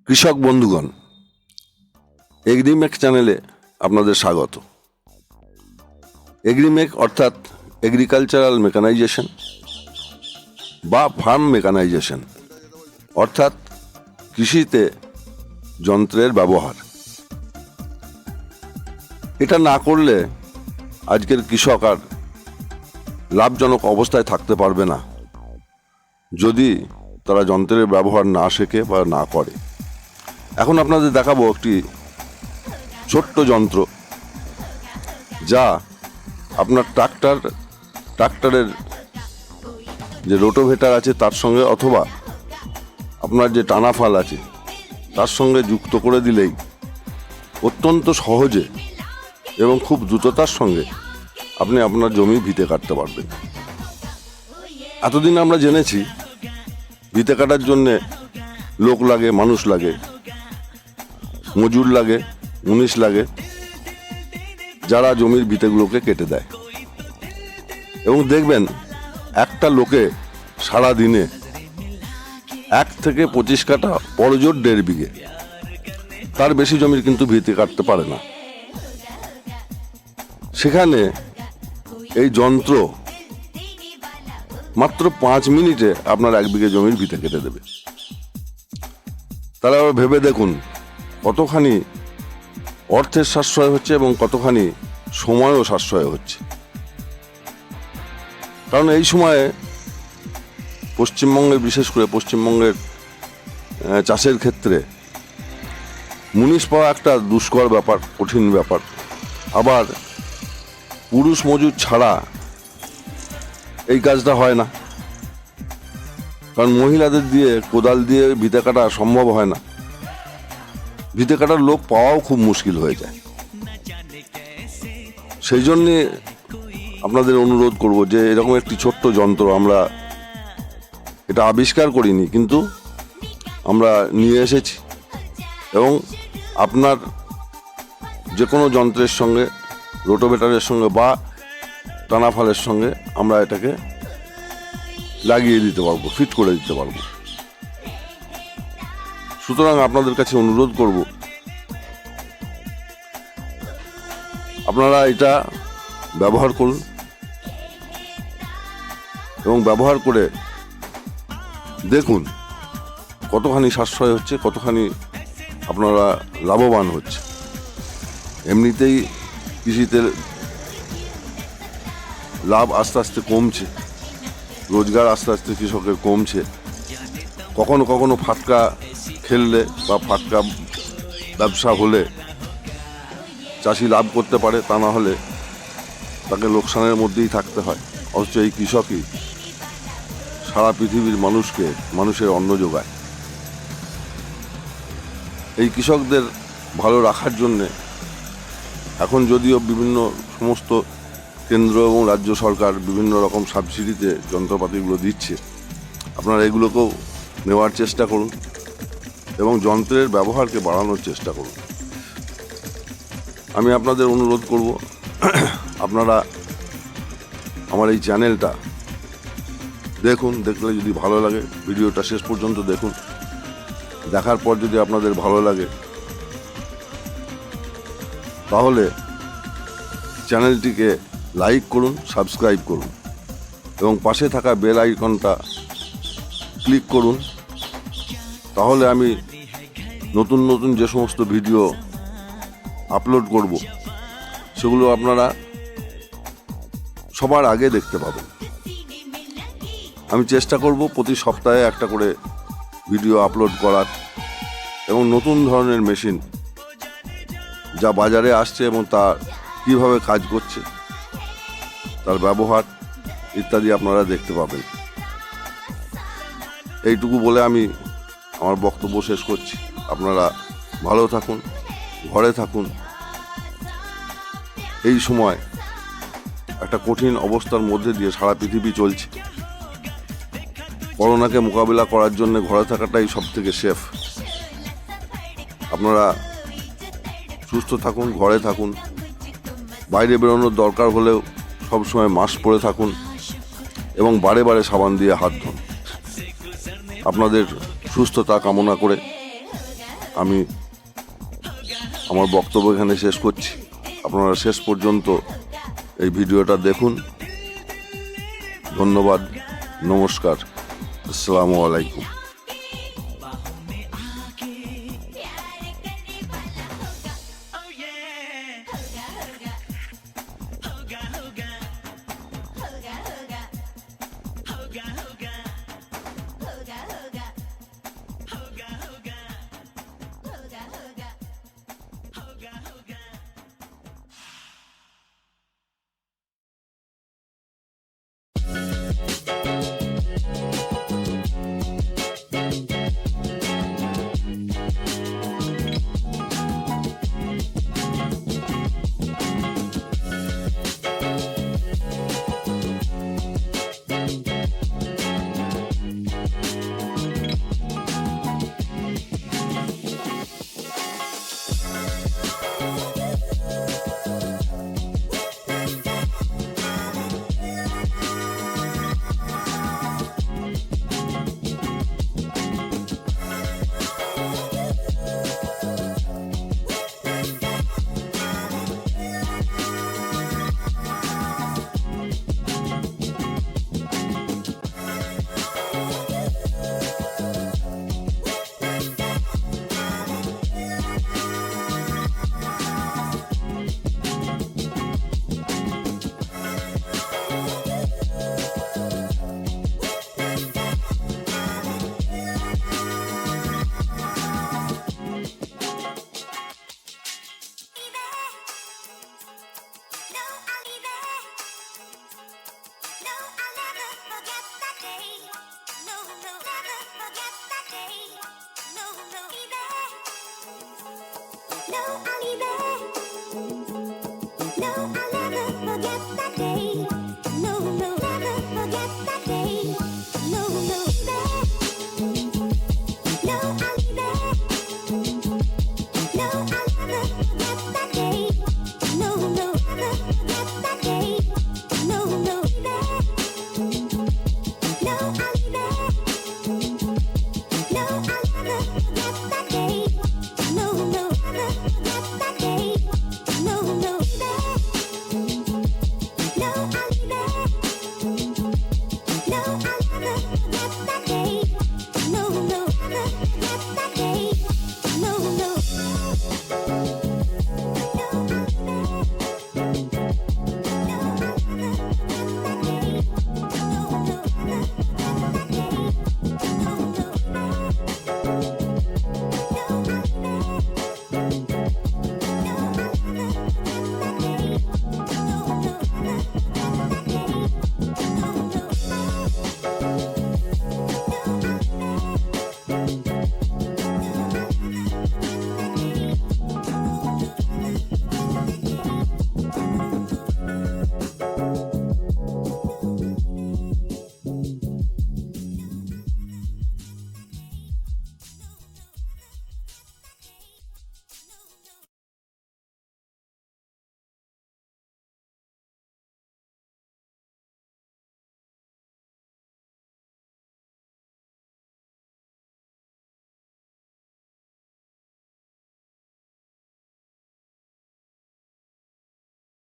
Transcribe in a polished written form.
কৃষক বন্ধুগণ, এগ্রিমেক চ্যানেলে আপনাদের স্বাগত। এগ্রিমেক অর্থাৎ এগ্রিকালচারাল মেকানাইজেশন বা ফার্ম মেকানাইজেশন অর্থাৎ কৃষিতে যন্ত্রের ব্যবহার। এটা না করলে আজকের কৃষক আর লাভজনক অবস্থায় থাকতে পারবে না, যদি তারা যন্ত্রের ব্যবহার না শেখে বা না করে। এখন আপনাদের দেখাবো একটি ছোট্ট যন্ত্র, যা আপনার ট্রাক্টরের যে রোটোভেটার আছে তার সঙ্গে, অথবা আপনার যে টানা ফাল আছে তার সঙ্গে যুক্ত করে দিলেই অত্যন্ত সহজে এবং খুব দ্রুততার সঙ্গে আপনি আপনার জমি ভিতে কাটতে পারবেন। এতদিন আমরা জেনেছি ভিতে কাটার জন্যে লোক লাগে, মানুষ লাগে, মজুর লাগে, মুনিশ লাগে, যারা জমির ভিতেগুলোকে কেটে দেয়। এবং দেখবেন একটা লোকে সারা দিনে 1 থেকে 25 কাঠা, বড়জোর 1.5 বিঘে, তার বেশি জমির কিন্তু ভিতে কাটতে পারে না। সেখানে এই যন্ত্র মাত্র 5 মিনিটে আপনার 1 বিঘে জমির ভিতে কেটে দেবে। তাহলে আবার ভেবে দেখুন কতখানি অর্থের সাশ্রয় হচ্ছে এবং কতখানি সময়ও সাশ্রয় হচ্ছে। কারণ এই সময়ে পশ্চিমবঙ্গে, বিশেষ করে পশ্চিমবঙ্গের চাষের ক্ষেত্রে মুনিশ পাওয়া একটা দুষ্কর ব্যাপার, কঠিন ব্যাপার। আবার পুরুষ মজুর ছাড়া এই কাজটা হয় না, কারণ মহিলাদের দিয়ে কোদাল দিয়ে ভিতে কাটা সম্ভব হয় না। ভিতে কাটার লোক পাওয়াও খুব মুশকিল হয়ে যায়। সেই জন্যে আপনাদের অনুরোধ করব যে এরকম একটি ছোট্ট যন্ত্র, আমরা এটা আবিষ্কার করিনি, কিন্তু আমরা নিয়ে এসেছি এবং আপনার যে কোনো যন্ত্রের সঙ্গে, রোটোভেটারের সঙ্গে বা টানা ফালের সঙ্গে আমরা এটাকে লাগিয়ে দিতে পারবো, ফিট করে দিতে পারবো। সুতরাং আপনাদের কাছে অনুরোধ করব, আপনারা এটা ব্যবহার করুন এবং ব্যবহার করে দেখুন কতখানি সাশ্রয় হচ্ছে, কতখানি আপনারা লাভবান হচ্ছে। এমনিতেই কৃষিতে লাভ আস্তে আস্তে কমছে, রোজগার আস্তে আস্তে কৃষকের কমছে। কখনো কখনো ফাটকা খেললে বা ফাটকা ব্যবসা হলে চাষি লাভ করতে পারে, তা না হলে তাকে লোকসানের মধ্যেই থাকতে হয়। অথচ এই কৃষকই সারা পৃথিবীর মানুষের অন্ন যোগায়। এই কৃষকদের ভালো রাখার জন্যে এখন যদিও বিভিন্ন সমস্ত কেন্দ্র এবং রাজ্য সরকার বিভিন্ন রকম সাবসিডিতে যন্ত্রপাতিগুলো দিচ্ছে, আপনারা এগুলোকেও নেওয়ার চেষ্টা করুন এবং যন্ত্রের ব্যবহারকে বাড়ানোর চেষ্টা করুন। আমি আপনাদের অনুরোধ করব, আপনারা আমার এই চ্যানেলটা দেখুন, দেখলে যদি ভালো লাগে ভিডিওটা শেষ পর্যন্ত দেখুন। দেখার পর যদি আপনাদের ভালো লাগে তাহলে চ্যানেলটিকে লাইক করুন, সাবস্ক্রাইব করুন এবং পাশে থাকা বেল আইকনটা ক্লিক করুন। তাহলে আমি নতুন নতুন যে সমস্ত ভিডিও আপলোড করব সেগুলো আপনারা সবার আগে দেখতে পাবেন। আমি চেষ্টা করব প্রতি সপ্তাহে একটা করে ভিডিও আপলোড করার, এবং নতুন ধরনের মেশিন যা বাজারে আসছে এবং তা কীভাবে কাজ করছে, তার ব্যবহার ইত্যাদি আপনারা দেখতে পাবেন। এইটুকু বলে আমি আমার বক্তব্য শেষ করছি। আপনারা ভালো থাকুন, ঘরে থাকুন। এই সময় একটা কঠিন অবস্থার মধ্যে দিয়ে সারা পৃথিবী চলছে। করোনাকে মোকাবিলা করার জন্য ঘরে থাকাটাই সব থেকে সেফ। আপনারা সুস্থ থাকুন, ঘরে থাকুন, বাইরে বেরোনোর দরকার হলেও সবসময় মাস্ক পরে থাকুন এবং বারে বারে সাবান দিয়ে হাত ধুন। আপনাদের সুস্থতা কামনা করে আমি আমার বক্তব্য এখানে শেষ করছি। আপনারা শেষ পর্যন্ত এই ভিডিওটা দেখুন। ধন্যবাদ, নমস্কার, আসসালামু আলাইকুম। No, I'll leave it.